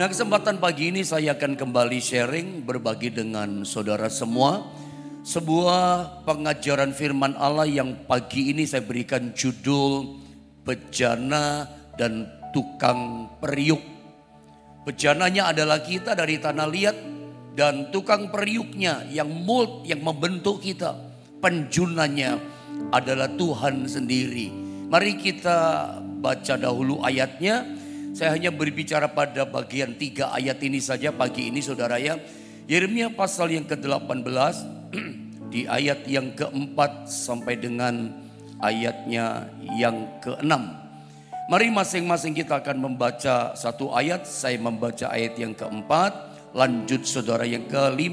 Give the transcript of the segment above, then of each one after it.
Nah, kesempatan pagi ini saya akan kembali sharing, berbagi dengan saudara semua sebuah pengajaran firman Allah yang pagi ini saya berikan judul Bejana dan Tukang Periuk. Bejananya adalah kita dari tanah liat, dan tukang periuknya yang mold, yang membentuk kita, penjunanya adalah Tuhan sendiri. Mari kita baca dahulu ayatnya. Saya hanya berbicara pada bagian 3 ayat ini saja pagi ini saudara ya. Yeremia pasal yang ke-18 di ayat yang ke-4 sampai dengan ayatnya yang ke-6. Mari masing-masing kita akan membaca satu ayat. Saya membaca ayat yang ke-4, lanjut saudara yang ke-5,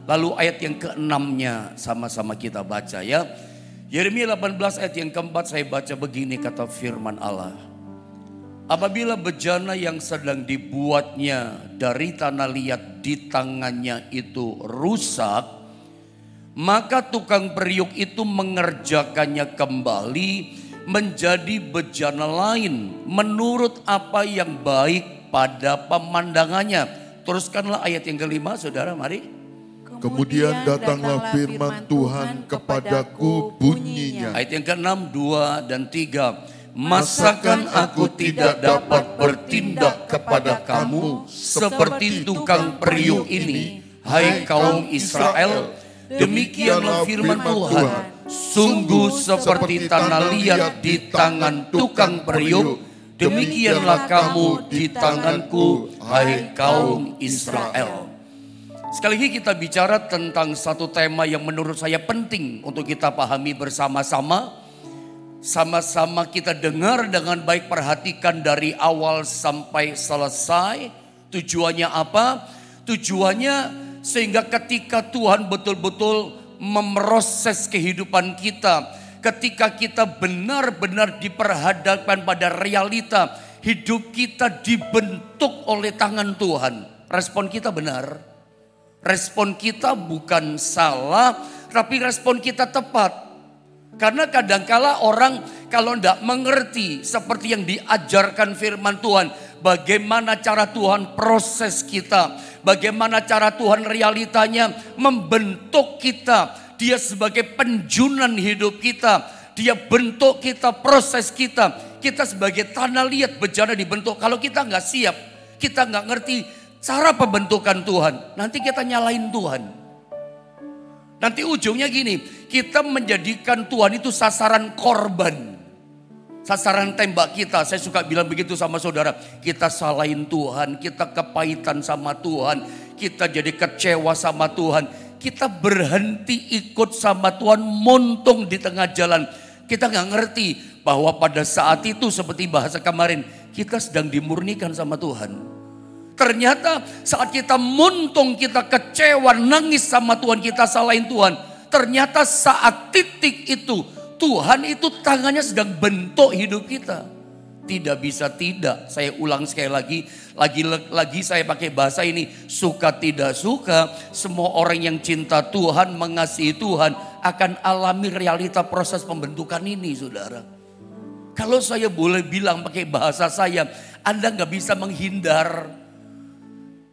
lalu ayat yang ke-6-nya sama-sama kita baca ya. Yeremia 18 ayat yang ke-4 saya baca begini kata firman Allah. Apabila bejana yang sedang dibuatnya dari tanah liat di tangannya itu rusak, maka tukang periuk itu mengerjakannya kembali menjadi bejana lain menurut apa yang baik pada pemandangannya. Teruskanlah ayat yang ke-5 saudara, mari. Kemudian datanglah firman Tuhan kepadaku bunyinya. Ayat yang ke-6, 2 dan 3. Masakan aku tidak dapat bertindak kepada kamu seperti tukang periuk ini, hai kaum Israel? Demikianlah firman Tuhan, sungguh seperti tanah liat di tangan tukang periuk, demikianlah kamu di tanganku, hai kaum Israel. Sekali lagi kita bicara tentang satu tema yang menurut saya penting untuk kita pahami bersama-sama. Sama-sama kita dengar dengan baik, perhatikan dari awal sampai selesai. Tujuannya apa? Tujuannya sehingga ketika Tuhan betul-betul memproses kehidupan kita, ketika kita benar-benar diperhadapkan pada realita hidup kita dibentuk oleh tangan Tuhan, respon kita benar, respon kita bukan salah, tapi respon kita tepat. Karena kadangkala orang kalau tidak mengerti seperti yang diajarkan firman Tuhan, bagaimana cara Tuhan proses kita, bagaimana cara Tuhan realitanya membentuk kita. Dia sebagai penjunan hidup kita, dia bentuk kita, proses kita. Kita sebagai tanah liat bejana dibentuk. Kalau kita nggak siap, kita nggak ngerti cara pembentukan Tuhan, nanti kita nyalain Tuhan. Nanti ujungnya gini, kita menjadikan Tuhan itu sasaran korban. Sasaran tembak kita. Saya suka bilang begitu sama saudara. Kita salahin Tuhan, kita kepahitan sama Tuhan, kita jadi kecewa sama Tuhan. Kita berhenti ikut sama Tuhan, montung di tengah jalan. Kita gak ngerti bahwa pada saat itu seperti bahasa kemarin, kita sedang dimurnikan sama Tuhan. Ternyata saat kita muntung, kita kecewa, nangis sama Tuhan, kita salahin Tuhan. Ternyata saat titik itu, Tuhan itu tangannya sedang bentuk hidup kita. Tidak bisa tidak, saya ulang sekali lagi saya pakai bahasa ini. Suka tidak suka, semua orang yang cinta Tuhan, mengasihi Tuhan akan alami realita proses pembentukan ini saudara. Kalau saya boleh bilang pakai bahasa saya, Anda gak bisa menghindar.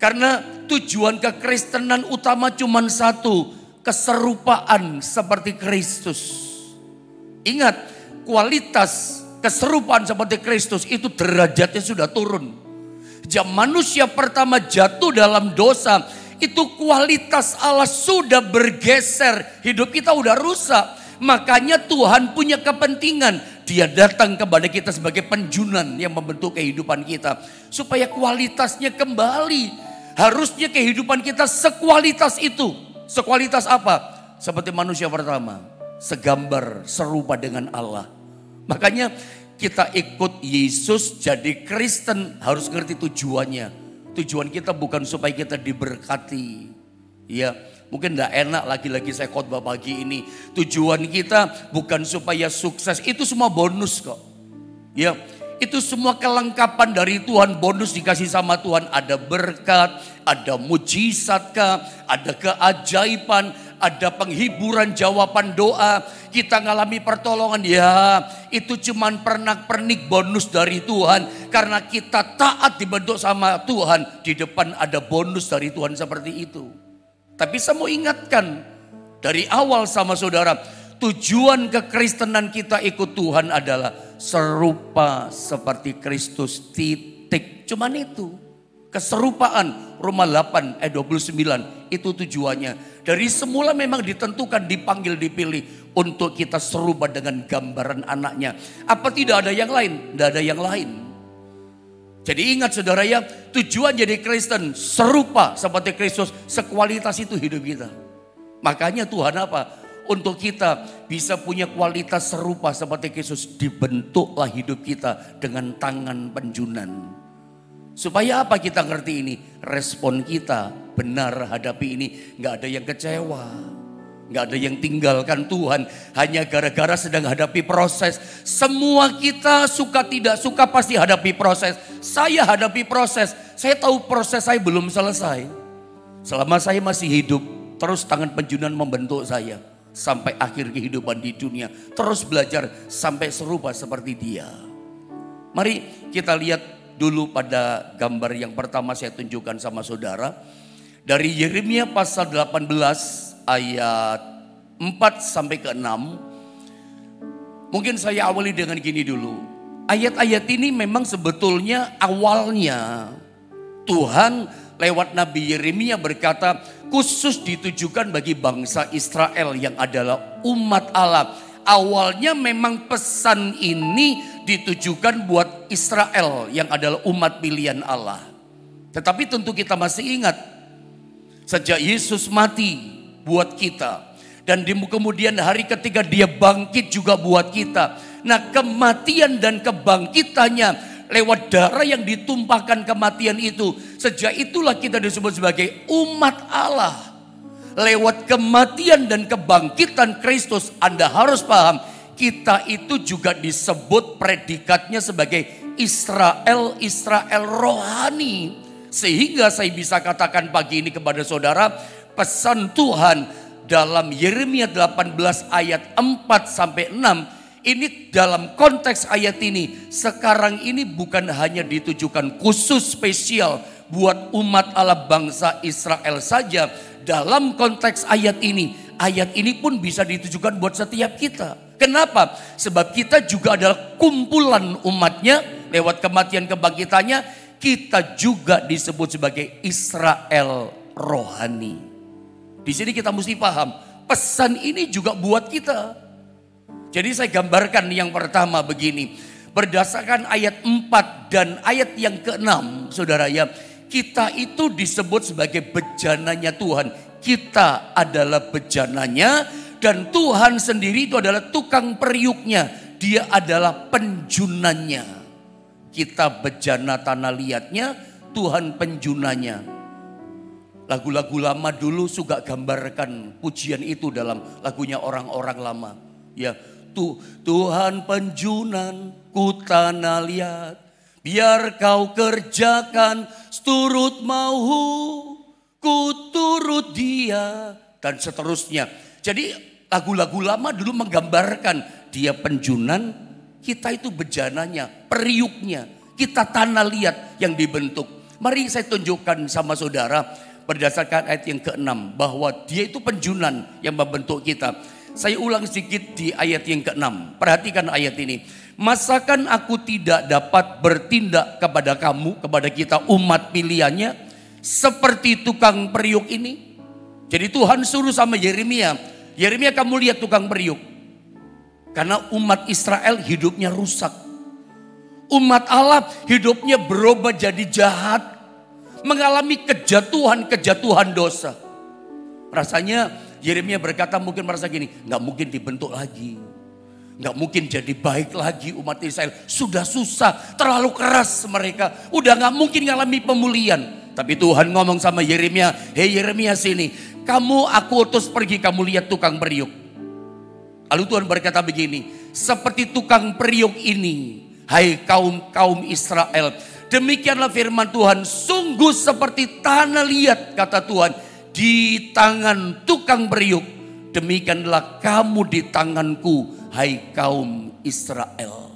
Karena tujuan kekristenan utama cuma satu, keserupaan seperti Kristus. Ingat, kualitas keserupaan seperti Kristus itu derajatnya sudah turun. Jam manusia pertama jatuh dalam dosa, itu kualitas Allah sudah bergeser, hidup kita udah rusak. Makanya Tuhan punya kepentingan, Dia datang kepada kita sebagai penjunan yang membentuk kehidupan kita supaya kualitasnya kembali. Harusnya kehidupan kita sekualitas itu. Sekualitas apa? Seperti manusia pertama, segambar, serupa dengan Allah. Makanya kita ikut Yesus jadi Kristen harus ngerti tujuannya. Tujuan kita bukan supaya kita diberkati. Ya, mungkin gak enak lagi-lagi saya khotbah pagi ini. Tujuan kita bukan supaya sukses, itu semua bonus kok. Ya, itu semua kelengkapan dari Tuhan, bonus dikasih sama Tuhan. Ada berkat, ada mujizat, ada keajaiban, ada penghiburan jawaban doa, kita ngalami pertolongan, ya itu cuman pernak-pernik bonus dari Tuhan. Karena kita taat dibentuk sama Tuhan, di depan ada bonus dari Tuhan seperti itu. Tapi saya mau ingatkan dari awal sama saudara, tujuan kekristenan kita ikut Tuhan adalah serupa seperti Kristus, titik. Cuman itu. Keserupaan, Roma 8 ayat 29, itu tujuannya. Dari semula memang ditentukan, dipanggil, dipilih untuk kita serupa dengan gambaran anaknya. Apa tidak ada yang lain? Tidak ada yang lain. Jadi ingat saudara ya, tujuan jadi Kristen serupa seperti Kristus, sekualitas itu hidup kita. Makanya Tuhan apa? Untuk kita bisa punya kualitas serupa seperti Kristus, dibentuklah hidup kita dengan tangan penjunan. Supaya apa kita ngerti ini? Respon kita benar hadapi ini. Gak ada yang kecewa. Gak ada yang tinggalkan Tuhan. Hanya gara-gara sedang hadapi proses. Semua kita suka tidak suka pasti hadapi proses. Saya hadapi proses. Saya tahu proses saya belum selesai. Selama saya masih hidup, terus tangan penjunan membentuk saya. Sampai akhir kehidupan di dunia. Terus belajar sampai serupa seperti dia. Mari kita lihat dulu pada gambar yang pertama saya tunjukkan sama saudara. Dari Yeremia pasal 18 ayat 4 sampai ke 6. Mungkin saya awali dengan gini dulu. Ayat-ayat ini memang sebetulnya awalnya Tuhan lewat Nabi Yeremia berkata khusus ditujukan bagi bangsa Israel yang adalah umat Allah. Awalnya memang pesan ini ditujukan buat Israel yang adalah umat pilihan Allah. Tetapi tentu kita masih ingat, sejak Yesus mati buat kita, dan di kemudian hari ketiga dia bangkit juga buat kita. Nah, kematian dan kebangkitannya lewat darah yang ditumpahkan kematian itu, sejak itulah kita disebut sebagai umat Allah. Lewat kematian dan kebangkitan Kristus, Anda harus paham, kita itu juga disebut predikatnya sebagai Israel rohani. Sehingga saya bisa katakan pagi ini kepada saudara, pesan Tuhan dalam Yeremia 18 ayat 4 sampai 6, ini dalam konteks ayat ini, sekarang ini bukan hanya ditujukan khusus spesial buat umat Allah bangsa Israel saja. Dalam konteks ayat ini pun bisa ditujukan buat setiap kita. Kenapa? Sebab kita juga adalah kumpulan umatnya. Lewat kematian kebangkitannya, kita juga disebut sebagai Israel rohani. Di sini kita mesti paham, pesan ini juga buat kita. Jadi saya gambarkan yang pertama begini. Berdasarkan ayat 4 dan ayat yang ke-6, saudara ya, kita itu disebut sebagai bejananya Tuhan. Kita adalah bejananya dan Tuhan sendiri itu adalah tukang periuknya. Dia adalah penjunannya. Kita bejana tanah liatnya, Tuhan penjunanya. Lagu-lagu lama dulu suka gambarkan pujian itu dalam lagunya orang-orang lama. Ya, Tuhan penjunan ku tanah liat, biar kau kerjakan seturut mau, ku turut dia, dan seterusnya. Jadi lagu-lagu lama dulu menggambarkan dia penjunan, kita itu bejananya, periuknya, kita tanah liat yang dibentuk. Mari saya tunjukkan sama saudara berdasarkan ayat yang ke-6 bahwa dia itu penjunan yang membentuk kita. Saya ulang sedikit di ayat yang ke-6. Perhatikan ayat ini. Masakan aku tidak dapat bertindak kepada kamu, kepada kita umat pilihannya, seperti tukang periuk ini? Jadi Tuhan suruh sama Yeremia, Yeremia kamu lihat tukang periuk. Karena umat Israel hidupnya rusak. Umat Allah hidupnya berubah jadi jahat. Mengalami kejatuhan dosa. Rasanya Yeremia berkata mungkin merasa gini, gak mungkin dibentuk lagi. Gak mungkin jadi baik lagi umat Israel. Sudah susah, terlalu keras mereka. Udah gak mungkin ngalami pemulihan. Tapi Tuhan ngomong sama Yeremia, hei Yeremia sini. Kamu aku utus pergi, kamu lihat tukang periuk. Lalu Tuhan berkata begini, seperti tukang periuk ini, hai kaum Israel. Demikianlah firman Tuhan, sungguh seperti tanah liat kata Tuhan. Di tangan tukang periuk demikianlah kamu di tanganku, hai kaum Israel.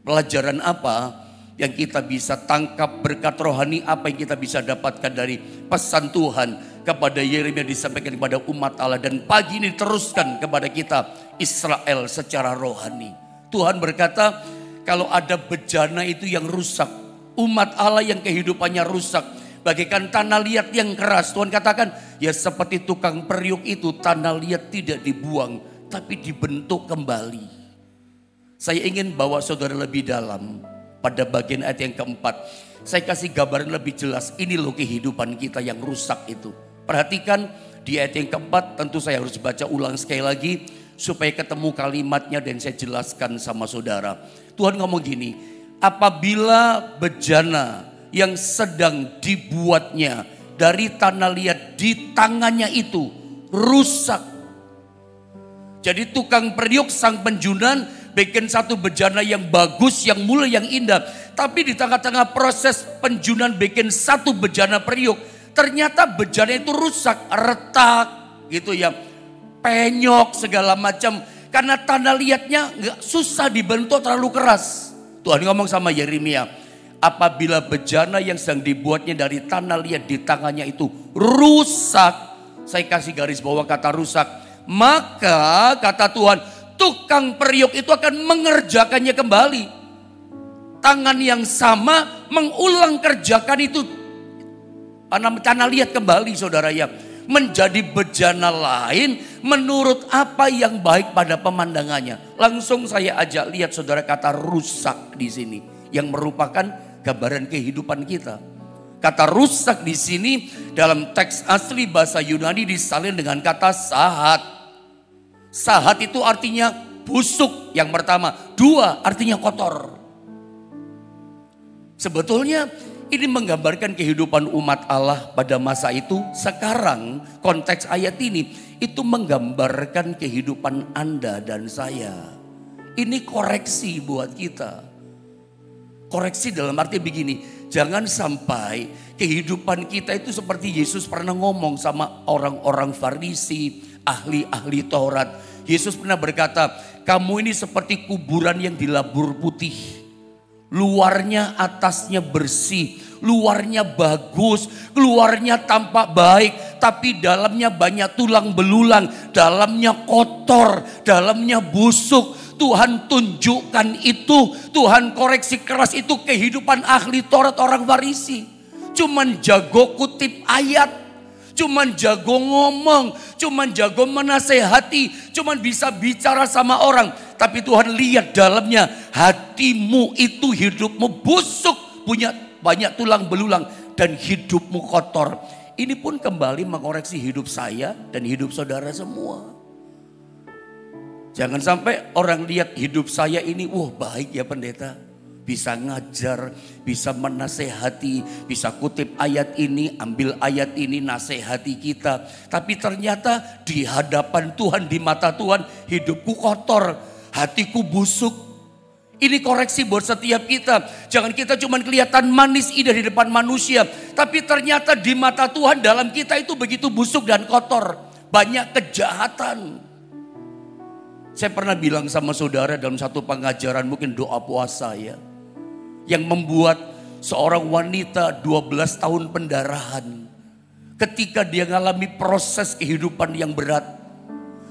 Pelajaran apa yang kita bisa tangkap berkat rohani, apa yang kita bisa dapatkan dari pesan Tuhan kepada Yeremia disampaikan kepada umat Allah, dan pagi ini teruskan kepada kita Israel secara rohani. Tuhan berkata, kalau ada bejana itu yang rusak, umat Allah yang kehidupannya rusak, bagaikan tanah liat yang keras, Tuhan katakan, ya seperti tukang periuk itu, tanah liat tidak dibuang, tapi dibentuk kembali. Saya ingin bawa saudara lebih dalam pada bagian ayat yang keempat. Saya kasih gambaran lebih jelas, ini loh kehidupan kita yang rusak itu. Perhatikan di ayat yang keempat, tentu saya harus baca ulang sekali lagi, supaya ketemu kalimatnya dan saya jelaskan sama saudara. Tuhan ngomong gini, apabila bejana yang sedang dibuatnya dari tanah liat di tangannya itu rusak. Jadi tukang periuk, sang penjunan bikin satu bejana yang bagus, yang mulia, yang indah. Tapi di tengah-tengah proses penjunan bikin satu bejana periuk, ternyata bejana itu rusak, retak gitu ya, penyok segala macam. Karena tanah liatnya susah dibentuk, terlalu keras. Tuhan ngomong sama Yeremia, apabila bejana yang sedang dibuatnya dari tanah liat di tangannya itu rusak, saya kasih garis bawah kata rusak, maka kata Tuhan, tukang periuk itu akan mengerjakannya kembali. Tangan yang sama mengulang kerjakan itu tanah liat kembali, saudara ya, menjadi bejana lain menurut apa yang baik pada pemandangannya. Langsung saya ajak lihat saudara kata rusak di sini, yang merupakan gambaran kehidupan kita. Kata rusak di sini dalam teks asli bahasa Yunani disalin dengan kata sahat. Sahat itu artinya busuk yang pertama. Dua, artinya kotor. Sebetulnya ini menggambarkan kehidupan umat Allah pada masa itu. Sekarang konteks ayat ini itu menggambarkan kehidupan Anda dan saya. Ini koreksi buat kita. Koreksi dalam arti begini, jangan sampai kehidupan kita itu seperti Yesus pernah ngomong sama orang-orang Farisi, ahli-ahli Taurat. Yesus pernah berkata, kamu ini seperti kuburan yang dilabur putih. Luarnya atasnya bersih, luarnya bagus, luarnya tampak baik, tapi dalamnya banyak tulang belulang, dalamnya kotor, dalamnya busuk. Tuhan tunjukkan itu, Tuhan koreksi keras itu kehidupan ahli Taurat orang Farisi. Cuman jago kutip ayat, cuman jago ngomong, cuman jago menasehati, cuman bisa bicara sama orang. Tapi Tuhan lihat dalamnya, hatimu itu hidupmu busuk, punya banyak tulang belulang dan hidupmu kotor. Ini pun kembali mengoreksi hidup saya dan hidup saudara semua. Jangan sampai orang lihat hidup saya ini, wah baik ya pendeta. Bisa ngajar, bisa menasehati, bisa kutip ayat ini, ambil ayat ini, nasehati kita. Tapi ternyata di hadapan Tuhan, di mata Tuhan, hidupku kotor, hatiku busuk. Ini koreksi buat setiap kita. Jangan kita cuma kelihatan manis indah di depan manusia, tapi ternyata di mata Tuhan dalam kita itu begitu busuk dan kotor. Banyak kejahatan. Saya pernah bilang sama saudara dalam satu pengajaran, mungkin doa puasa ya, yang membuat seorang wanita 12 tahun pendarahan. Ketika dia mengalami proses kehidupan yang berat,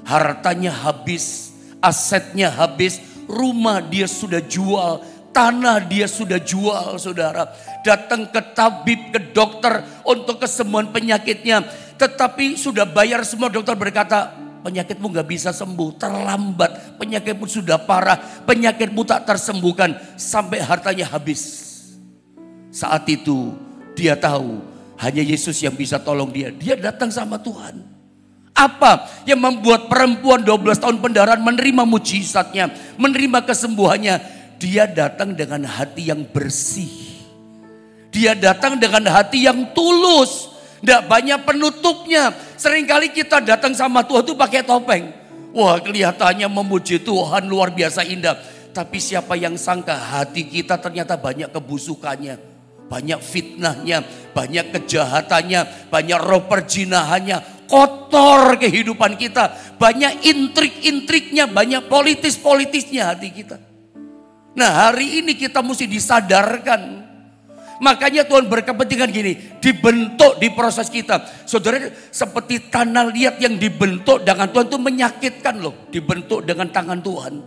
hartanya habis, asetnya habis, rumah dia sudah jual, tanah dia sudah jual, saudara. Datang ke tabib, ke dokter untuk kesembuhan penyakitnya, tetapi sudah bayar semua. Dokter berkata, penyakitmu gak bisa sembuh, terlambat, penyakitmu sudah parah, penyakitmu tak tersembuhkan, sampai hartanya habis. Saat itu dia tahu hanya Yesus yang bisa tolong dia. Dia datang sama Tuhan. Apa yang membuat perempuan 12 tahun pendarahan menerima mujizatnya, menerima kesembuhannya? Dia datang dengan hati yang bersih. Dia datang dengan hati yang tulus. Tidak banyak penutupnya. Seringkali kita datang sama Tuhan itu pakai topeng. Wah, kelihatannya memuji Tuhan luar biasa indah. Tapi siapa yang sangka hati kita ternyata banyak kebusukannya. Banyak fitnahnya, banyak kejahatannya, banyak roh perjinahannya. kotor kehidupan kita. Banyak intrik-intriknya, banyak politis-politisnya hati kita. Nah, hari ini kita mesti disadarkan. Makanya Tuhan berkepentingan gini, dibentuk di proses kita. Saudara, seperti tanah liat yang dibentuk dengan Tuhan itu menyakitkan loh. Dibentuk dengan tangan Tuhan.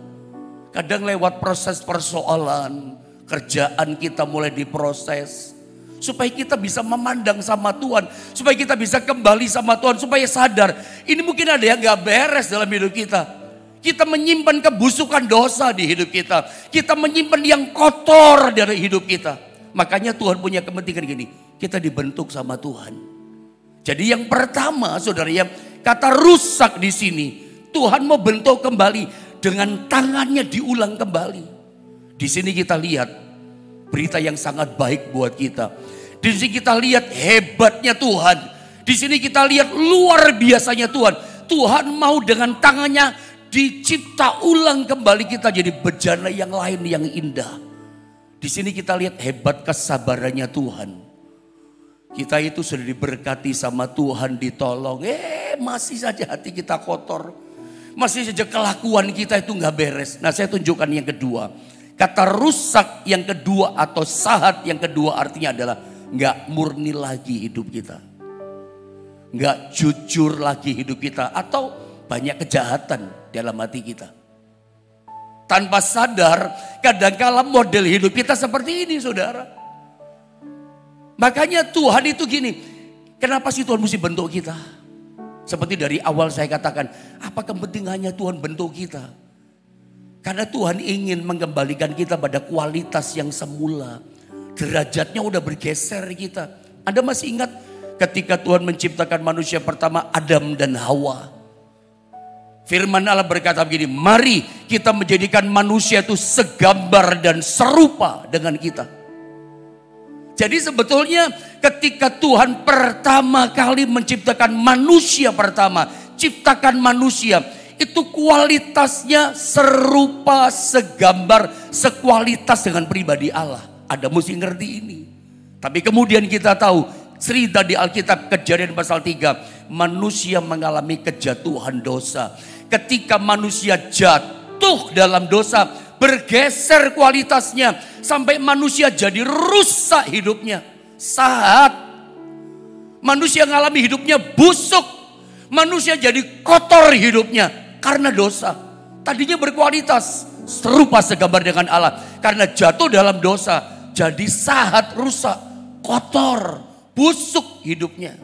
Kadang lewat proses persoalan, kerjaan kita mulai diproses. Supaya kita bisa memandang sama Tuhan. Supaya kita bisa kembali sama Tuhan. Supaya sadar, ini mungkin ada yang gak beres dalam hidup kita. Kita menyimpan kebusukan dosa di hidup kita. Kita menyimpan yang kotor dari hidup kita. Makanya Tuhan punya kepentingan gini, kita dibentuk sama Tuhan. Jadi yang pertama, saudara, yang kata rusak di sini, Tuhan mau bentuk kembali dengan tangannya diulang kembali. Di sini kita lihat berita yang sangat baik buat kita. Di sini kita lihat hebatnya Tuhan. Di sini kita lihat luar biasanya Tuhan. Tuhan mau dengan tangannya dicipta ulang kembali kita jadi bejana yang lain yang indah. Di sini kita lihat hebat kesabarannya Tuhan. Kita itu sudah diberkati sama Tuhan, ditolong. Masih saja hati kita kotor. Masih saja kelakuan kita itu gak beres. Nah, saya tunjukkan yang kedua. Kata rusak yang kedua atau sahat yang kedua artinya adalah gak murni lagi hidup kita. Gak jujur lagi hidup kita. Atau banyak kejahatan dalam hati kita. Tanpa sadar, kadang-kala model hidup kita seperti ini, saudara. Makanya Tuhan itu gini, kenapa sih Tuhan mesti bentuk kita? Seperti dari awal saya katakan, apa kepentingannya Tuhan bentuk kita? Karena Tuhan ingin mengembalikan kita pada kualitas yang semula. Derajatnya udah bergeser kita. Anda masih ingat ketika Tuhan menciptakan manusia pertama, Adam dan Hawa? Firman Allah berkata begini, mari kita menjadikan manusia itu segambar dan serupa dengan kita. Jadi sebetulnya ketika Tuhan pertama kali menciptakan manusia pertama, ciptakan manusia, itu kualitasnya serupa, segambar, sekualitas dengan pribadi Allah. Ada mesti ngerti ini. Tapi kemudian kita tahu, cerita di Alkitab Kejadian pasal 3, manusia mengalami kejatuhan dosa. Ketika manusia jatuh dalam dosa, bergeser kualitasnya sampai manusia jadi rusak hidupnya. Saat manusia mengalami hidupnya busuk, manusia jadi kotor hidupnya karena dosa. Tadinya berkualitas, serupa segambar dengan Allah. Karena jatuh dalam dosa, jadi saat rusak, kotor, busuk hidupnya.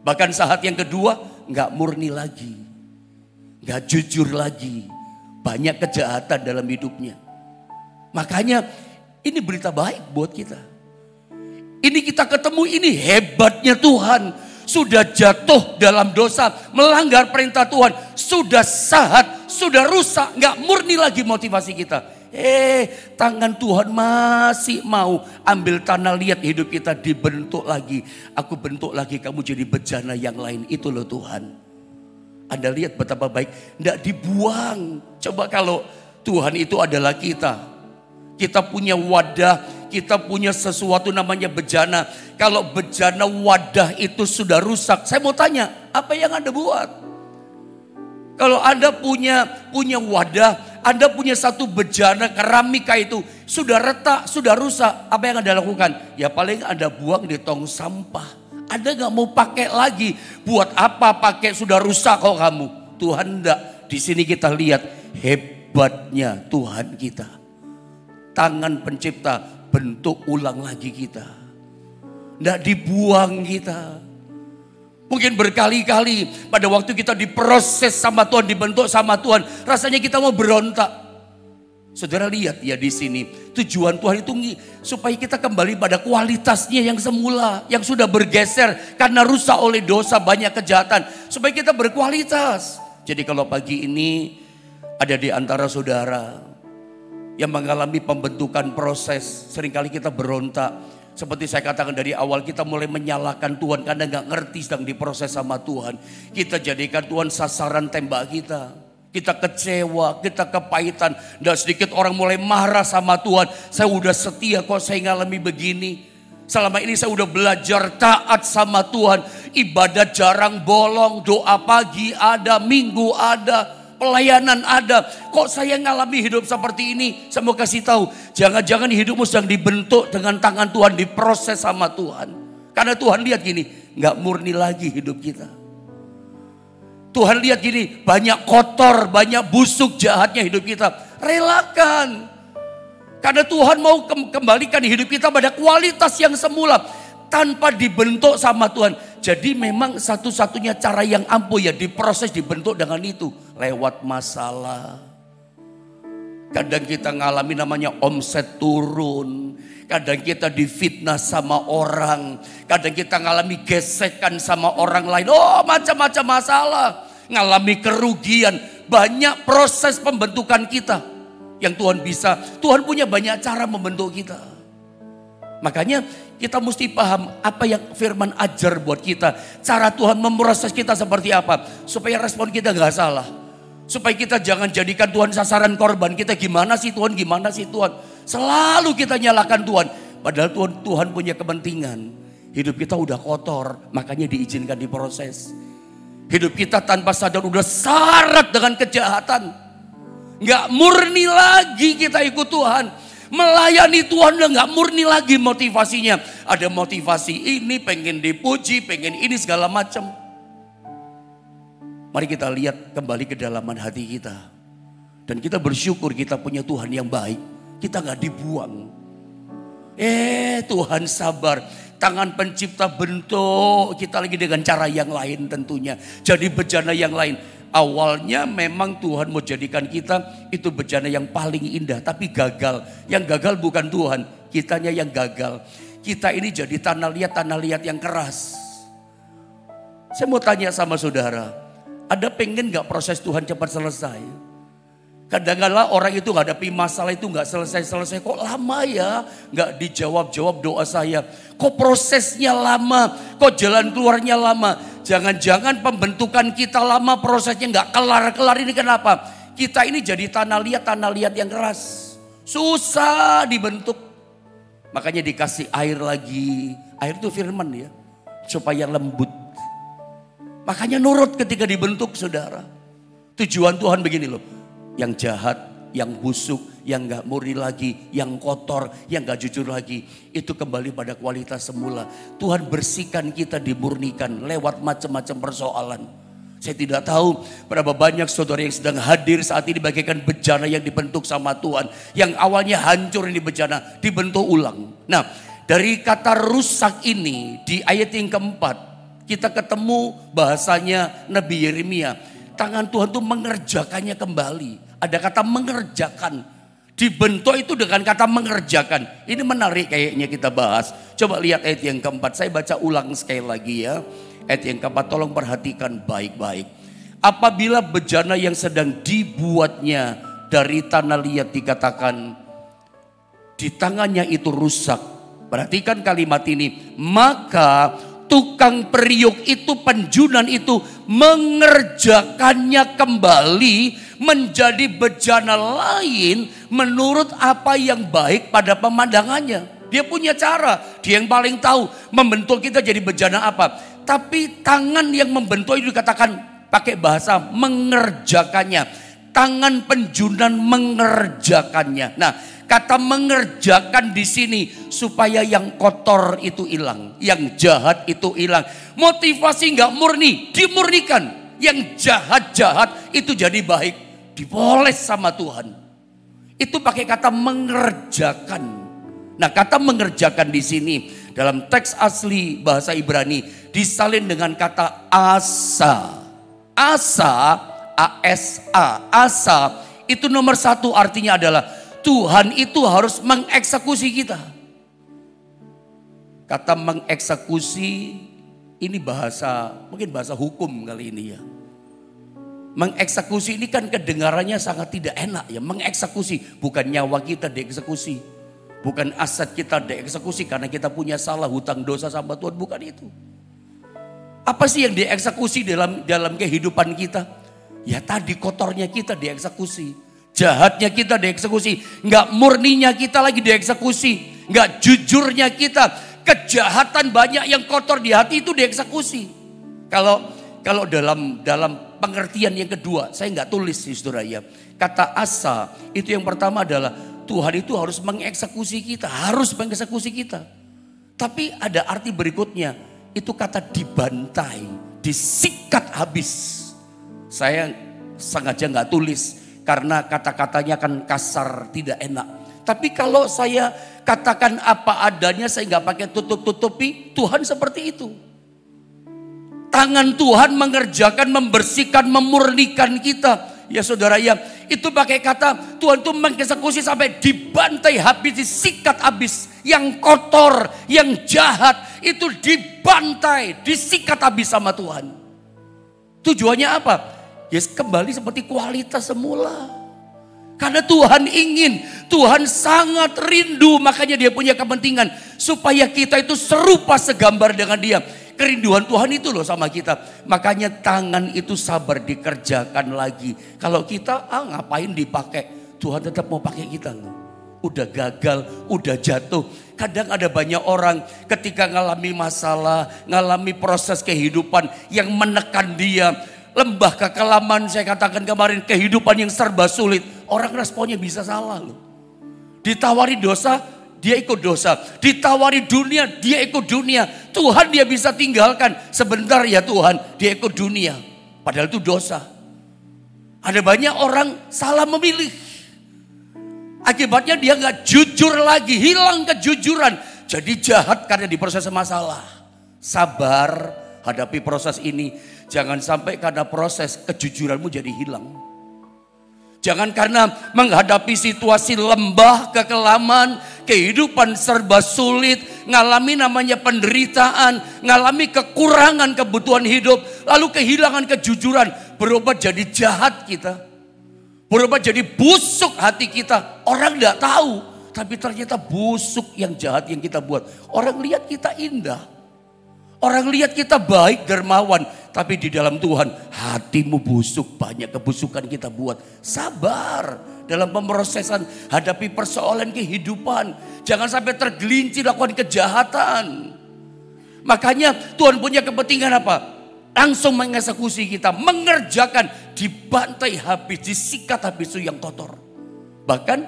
Bahkan saat yang kedua nggak murni lagi. Gak jujur lagi. Banyak kejahatan dalam hidupnya. Makanya ini berita baik buat kita. Ini kita ketemu, ini hebatnya Tuhan. Sudah jatuh dalam dosa, melanggar perintah Tuhan. Sudah sahat, sudah rusak, gak murni lagi motivasi kita. Tangan Tuhan masih mau ambil tanah liat hidup kita, dibentuk lagi. Aku bentuk lagi kamu jadi bejana yang lain. Itu loh Tuhan. Anda lihat betapa baik, tidak dibuang. Coba kalau Tuhan itu adalah kita. Kita punya wadah, kita punya sesuatu namanya bejana. Kalau bejana wadah itu sudah rusak, saya mau tanya, apa yang Anda buat? Kalau Anda punya wadah, Anda punya satu bejana keramika itu sudah retak, sudah rusak, apa yang Anda lakukan? Ya paling Anda buang di tong sampah. Anda gak mau pakai lagi. Buat apa pakai, sudah rusak kok kamu. Tuhan enggak. Di sini kita lihat hebatnya Tuhan kita. Tangan pencipta bentuk ulang lagi kita. Enggak dibuang kita. Mungkin berkali-kali pada waktu kita diproses sama Tuhan, dibentuk sama Tuhan, rasanya kita mau berontak. Saudara lihat ya di sini, tujuan Tuhan itu supaya kita kembali pada kualitasnya yang semula, yang sudah bergeser karena rusak oleh dosa, banyak kejahatan, supaya kita berkualitas. Jadi kalau pagi ini ada di antara saudara yang mengalami pembentukan proses, seringkali kita berontak. Seperti saya katakan dari awal, kita mulai menyalahkan Tuhan karena gak ngerti sedang diproses sama Tuhan. Kita jadikan Tuhan sasaran tembak kita. Kita kecewa, kita kepahitan. Dan sedikit orang mulai marah sama Tuhan. Saya udah setia kok saya ngalami begini. Selama ini saya udah belajar taat sama Tuhan. ibadah jarang bolong, doa pagi ada, minggu ada, pelayanan ada. Kok saya ngalami hidup seperti ini? Saya mau kasih tahu, jangan-jangan hidupmu sedang dibentuk dengan tangan Tuhan, diproses sama Tuhan. Karena Tuhan lihat gini, nggak murni lagi hidup kita. Tuhan lihat gini, banyak kotor, banyak busuk jahatnya hidup kita. Relakan. Karena Tuhan mau kembalikan hidup kita pada kualitas yang semula. Tanpa dibentuk sama Tuhan. Jadi memang satu-satunya cara yang ampuh ya diproses, dibentuk dengan itu. Lewat masalah. Kadang kita ngalami namanya omset turun. Kadang kita difitnah sama orang. Kadang kita ngalami gesekan sama orang lain. Oh, macam-macam masalah. Ngalami kerugian. Banyak proses pembentukan kita. Yang Tuhan bisa. Tuhan punya banyak cara membentuk kita. Makanya kita mesti paham apa yang firman ajar buat kita. Cara Tuhan memproses kita seperti apa. Supaya respon kita gak salah. Supaya kita jangan jadikan Tuhan sasaran korban. Kita gimana sih Tuhan, gimana sih Tuhan. Selalu kita nyalakan Tuhan. Padahal Tuhan punya kepentingan. Hidup kita udah kotor, makanya diizinkan diproses. Hidup kita tanpa sadar udah syarat dengan kejahatan. Gak murni lagi kita ikut Tuhan. Melayani Tuhan udah gak murni lagi motivasinya. Ada motivasi ini, pengen dipuji, pengen ini segala macam. Mari kita lihat kembali ke dalaman hati kita. Dan kita bersyukur kita punya Tuhan yang baik. Kita gak dibuang. Tuhan sabar. Tangan pencipta bentuk kita lagi dengan cara yang lain tentunya. Jadi bejana yang lain. Awalnya memang Tuhan mau jadikan kita itu bejana yang paling indah. Tapi gagal. Yang gagal bukan Tuhan. Kitanya yang gagal. Kita ini jadi tanah liat yang keras. Saya mau tanya sama saudara. Ada pengen gak proses Tuhan cepat selesai? Kadang-kadang orang itu hadapi masalah itu gak selesai-selesai. Kok lama ya gak dijawab-jawab doa saya. Kok prosesnya lama. Kok jalan keluarnya lama. Jangan-jangan pembentukan kita lama, prosesnya gak kelar-kelar. Ini kenapa? Kita ini jadi tanah liat yang keras. Susah dibentuk. Makanya dikasih air lagi. Air itu firman ya. Supaya lembut. Makanya nurut ketika dibentuk saudara. Tujuan Tuhan begini loh. Yang jahat, yang busuk, yang gak murni lagi, yang kotor, yang gak jujur lagi. Itu kembali pada kualitas semula. Tuhan bersihkan kita, dimurnikan lewat macam-macam persoalan. Saya tidak tahu berapa banyak saudara yang sedang hadir saat ini bagaikan bejana yang dibentuk sama Tuhan. Yang awalnya hancur ini bejana, dibentuk ulang. Nah, dari kata rusak ini di ayat yang keempat, kita ketemu bahasanya Nabi Yeremia. Tangan Tuhan itu mengerjakannya kembali. Ada kata mengerjakan. Dibentuk itu dengan kata mengerjakan. Ini menarik kayaknya kita bahas. Coba lihat ayat yang keempat. Saya baca ulang sekali lagi ya. Ayat yang keempat tolong perhatikan baik-baik. Apabila bejana yang sedang dibuatnya dari tanah liat dikatakan di tangannya itu rusak. Perhatikan kalimat ini. Maka tukang periuk itu, penjunan itu mengerjakannya kembali menjadi bejana lain menurut apa yang baik pada pemandangannya. Dia punya cara, dia yang paling tahu membentuk kita jadi bejana apa. Tapi tangan yang membentuk itu dikatakan pakai bahasa mengerjakannya. Tangan penjunan mengerjakannya. Nah, kata mengerjakan di sini supaya yang kotor itu hilang, yang jahat itu hilang. Motivasi nggak murni, dimurnikan. Yang jahat-jahat itu jadi baik, dipoles sama Tuhan. Itu pakai kata mengerjakan. Nah, kata mengerjakan di sini dalam teks asli bahasa Ibrani disalin dengan kata asa. Asa, A-S-A, asa itu nomor satu artinya adalah Tuhan itu harus mengeksekusi kita. Kata mengeksekusi ini bahasa, mungkin bahasa hukum kali ini ya. Mengeksekusi ini kan kedengarannya sangat tidak enak ya. Mengeksekusi, bukan nyawa kita dieksekusi. Bukan aset kita dieksekusi karena kita punya salah hutang dosa sama Tuhan, bukan itu. Apa sih yang dieksekusi dalam kehidupan kita? Ya tadi kotornya kita dieksekusi. Jahatnya kita dieksekusi. Enggak murninya kita lagi dieksekusi. Enggak jujurnya kita. Kejahatan banyak yang kotor di hati itu dieksekusi. Kalau dalam pengertian yang kedua, saya nggak tulis sih saudara ya. Kata asa itu yang pertama adalah Tuhan itu harus mengeksekusi kita, Tapi ada arti berikutnya, itu kata dibantai, disikat habis. Saya sengaja nggak tulis karena kata-katanya kan kasar, tidak enak. Tapi kalau saya katakan apa adanya, saya nggak pakai tutup-tutupi, Tuhan seperti itu. Tangan Tuhan mengerjakan, membersihkan, memurnikan kita. Ya saudara ya, itu pakai kata Tuhan itu mengeksekusi sampai dibantai habis, disikat habis. Yang kotor, yang jahat itu dibantai, disikat habis sama Tuhan. Tujuannya apa? Ya kembali seperti kualitas semula. Karena Tuhan ingin, Tuhan sangat rindu, makanya dia punya kepentingan supaya kita itu serupa segambar dengan dia. Kerinduan Tuhan itu loh sama kita. Makanya tangan itu sabar dikerjakan lagi. Kalau kita ngapain dipakai, Tuhan tetap mau pakai kita loh. Udah gagal, udah jatuh. Kadang ada banyak orang ketika ngalami masalah, ngalami proses kehidupan yang menekan dia. Lembah kekelaman, saya katakan kemarin, kehidupan yang serba sulit. Orang responnya bisa salah loh. Ditawari dosa, dia ikut dosa. Ditawari dunia, dia ikut dunia. Tuhan dia bisa tinggalkan. Sebentar ya Tuhan, dia ikut dunia. Padahal itu dosa. Ada banyak orang salah memilih. Akibatnya dia gak jujur lagi, hilang kejujuran. Jadi jahat karena diproses masalah. Sabar, hadapi proses ini. Jangan sampai karena proses kejujuranmu jadi hilang. Jangan karena menghadapi situasi lembah, kekelaman, kehidupan serba sulit, ngalami namanya penderitaan, ngalami kekurangan kebutuhan hidup, lalu kehilangan kejujuran, berubah jadi jahat kita. Berubah jadi busuk hati kita. Orang tidak tahu, tapi ternyata busuk yang jahat yang kita buat. Orang lihat kita indah. Orang lihat kita baik, dermawan. Tapi di dalam Tuhan hatimu busuk, banyak kebusukan kita buat. Sabar dalam pemrosesan, hadapi persoalan kehidupan. Jangan sampai tergelincir lakukan kejahatan. Makanya Tuhan punya kepentingan apa? Langsung mengeksekusi kita, mengerjakan, dibantai habis, disikat habis itu yang kotor. Bahkan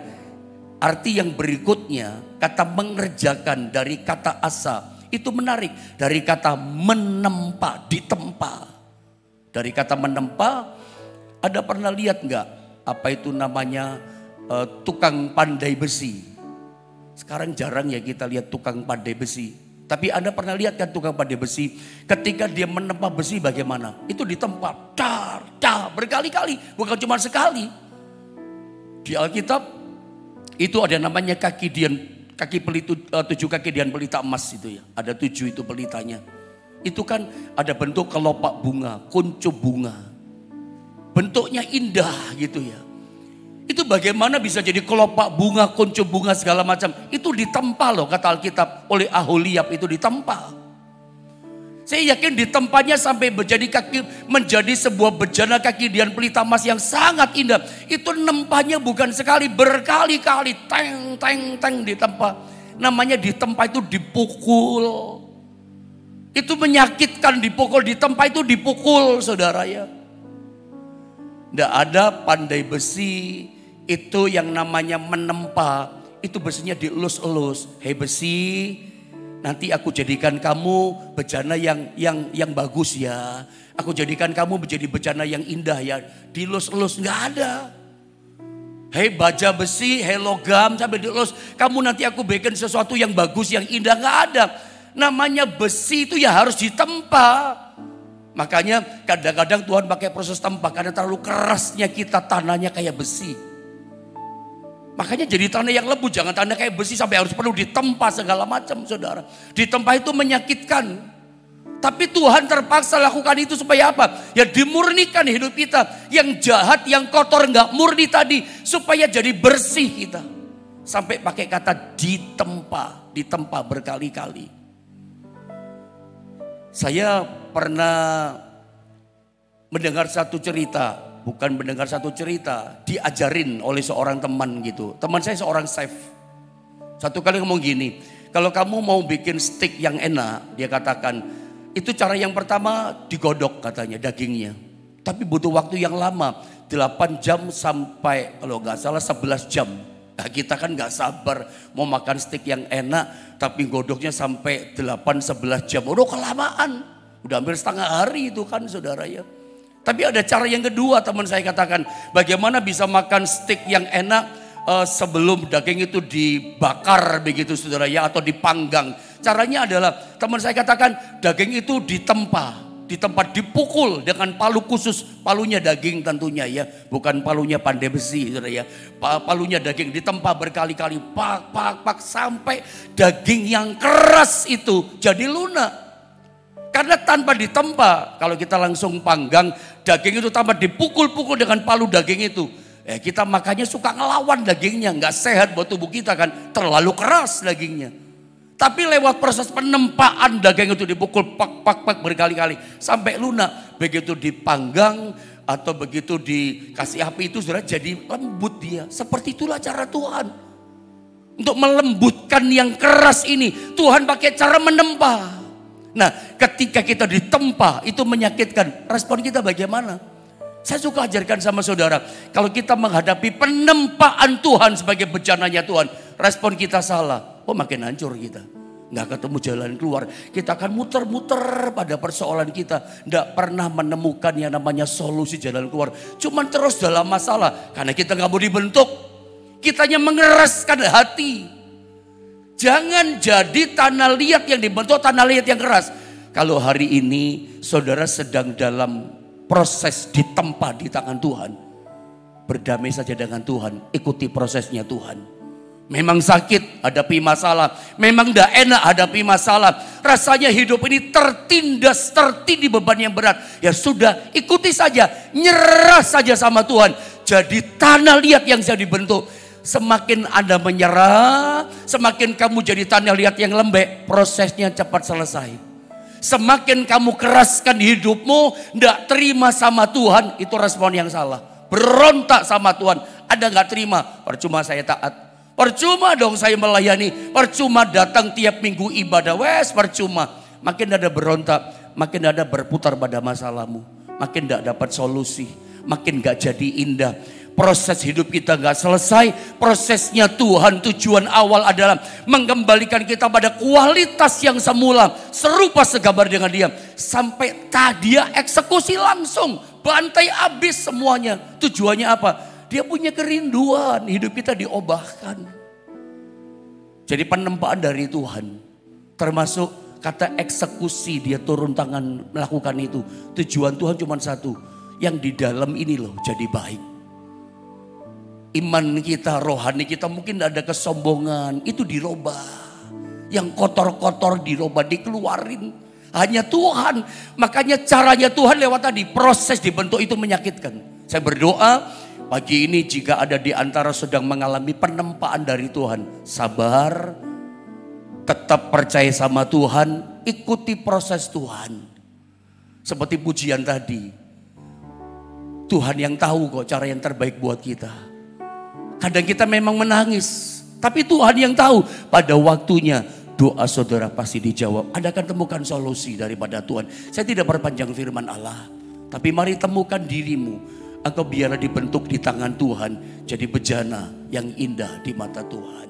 arti yang berikutnya, kata mengerjakan dari kata asa. Itu menarik, dari kata menempa, ditempa. Dari kata menempa, ada pernah lihat nggak apa itu namanya tukang pandai besi? Sekarang jarang ya kita lihat tukang pandai besi. Tapi Anda pernah lihat kan tukang pandai besi, ketika dia menempa besi bagaimana? Itu ditempa, berkali-kali, bukan cuma sekali. Di Alkitab itu ada namanya tujuh kaki dian pelita emas itu ya. Ada 7 itu pelitanya. Itu kan ada bentuk kelopak bunga, kuncup bunga. Bentuknya indah gitu ya. Itu bagaimana bisa jadi kelopak bunga, kuncup bunga segala macam. Itu ditempa loh kata Alkitab oleh Aholiab, itu ditempa. Saya yakin ditempanya sampai menjadi sebuah bejana kaki dian pelita emas yang sangat indah. Itu nempanya bukan sekali, berkali-kali, teng ditempa. Namanya ditempa itu dipukul. Itu menyakitkan, dipukul, ditempa itu dipukul saudara ya. Tidak ada pandai besi itu yang namanya menempa. Itu besinya dielus-elus. Hei besi, nanti aku jadikan kamu bejana yang bagus ya. Aku jadikan kamu menjadi bejana yang indah ya. Dilus-elus, nggak ada. Hei baja besi, hei logam sampai dilus. Kamu nanti aku bikin sesuatu yang bagus, yang indah, nggak ada. Namanya besi itu ya harus ditempa. Makanya kadang-kadang Tuhan pakai proses tempa karena terlalu kerasnya kita, tanahnya kayak besi. Makanya jadi tanah yang lembut, jangan tanah kayak besi sampai harus perlu ditempa segala macam saudara. Ditempa itu menyakitkan. Tapi Tuhan terpaksa lakukan itu supaya apa? Ya dimurnikan hidup kita. Yang jahat, yang kotor, nggak murni tadi. Supaya jadi bersih kita. Sampai pakai kata ditempa berkali-kali. Saya pernah mendengar satu cerita. Bukan mendengar satu cerita, diajarin oleh seorang teman gitu. Teman saya seorang chef. Satu kali ngomong gini, kalau kamu mau bikin steak yang enak, dia katakan, Itu cara yang pertama, digodok katanya dagingnya. Tapi butuh waktu yang lama, 8 jam sampai kalau nggak salah 11 jam. Nah, kita kan nggak sabar mau makan steak yang enak, tapi godoknya sampai 8-11 jam. Udah kelamaan, udah hampir setengah hari itu kan saudara ya. Tapi ada cara yang kedua teman saya katakan, bagaimana bisa makan steak yang enak sebelum daging itu dibakar begitu saudara ya, atau dipanggang. Caranya adalah teman saya katakan daging itu ditempa, dipukul dengan palu khusus, palunya daging tentunya ya, bukan palunya pandai besi saudara ya. Palunya daging ditempa berkali-kali, pak sampai daging yang keras itu jadi lunak. Karena tanpa ditempa, kalau kita langsung panggang, daging itu tanpa dipukul-pukul dengan palu daging itu. Kita makanya suka ngelawan dagingnya, nggak sehat buat tubuh kita kan, terlalu keras dagingnya. Tapi lewat proses penempaan daging itu dipukul pak berkali-kali sampai lunak. Begitu dipanggang atau begitu dikasih api itu sudah jadi lembut dia. Seperti itulah cara Tuhan. Untuk melembutkan yang keras ini, Tuhan pakai cara menempa. Nah, ketika kita ditempa itu menyakitkan, respon kita bagaimana? Saya suka ajarkan sama saudara, kalau kita menghadapi penempaan Tuhan sebagai bejananya Tuhan, respon kita salah, makin hancur kita. Nggak ketemu jalan keluar, kita akan muter-muter pada persoalan kita. Nggak pernah menemukan yang namanya solusi jalan keluar. Cuman terus dalam masalah, karena kita nggak mau dibentuk. Kitanya mengeraskan hati. Jangan jadi tanah liat yang dibentuk, tanah liat yang keras. Kalau hari ini saudara sedang dalam proses ditempa di tangan Tuhan, berdamai saja dengan Tuhan, ikuti prosesnya Tuhan. Memang sakit, hadapi masalah. Memang tidak enak, hadapi masalah. Rasanya hidup ini tertindas, tertindih beban yang berat. Ya sudah, ikuti saja, nyerah saja sama Tuhan. Jadi tanah liat yang bisa dibentuk. Semakin Anda menyerah, semakin kamu jadi tanah liat yang lembek, prosesnya cepat selesai. Semakin kamu keraskan hidupmu, tidak terima sama Tuhan, itu respon yang salah. Berontak sama Tuhan, Anda nggak terima, percuma saya taat, percuma dong saya melayani, percuma datang tiap minggu ibadah, percuma. Makin Anda berontak, makin Anda berputar pada masalahmu, makin tidak dapat solusi, makin nggak jadi indah. Proses hidup kita gak selesai. Prosesnya Tuhan, tujuan awal adalah mengembalikan kita pada kualitas yang semula, serupa segambar dengan Dia. Sampai Dia eksekusi langsung, bantai habis semuanya. Tujuannya apa? Dia punya kerinduan, hidup kita diobahkan. Jadi penempaan dari Tuhan, termasuk kata eksekusi, Dia turun tangan melakukan itu. Tujuan Tuhan cuma satu, yang di dalam ini loh jadi baik. Iman kita, rohani kita mungkin ada kesombongan, itu dirubah. Yang kotor-kotor dirubah, dikeluarin. Hanya Tuhan. Makanya caranya Tuhan lewat tadi, proses dibentuk itu menyakitkan. Saya berdoa pagi ini jika ada di antara sedang mengalami penempaan dari Tuhan, sabar, tetap percaya sama Tuhan, ikuti proses Tuhan. Seperti pujian tadi, Tuhan yang tahu kok cara yang terbaik buat kita. Kadang kita memang menangis, tapi Tuhan yang tahu pada waktunya doa saudara pasti dijawab. Anda akan temukan solusi daripada Tuhan. Saya tidak perpanjang firman Allah, tapi mari temukan dirimu. Engkau biarlah dibentuk di tangan Tuhan, jadi bejana yang indah di mata Tuhan.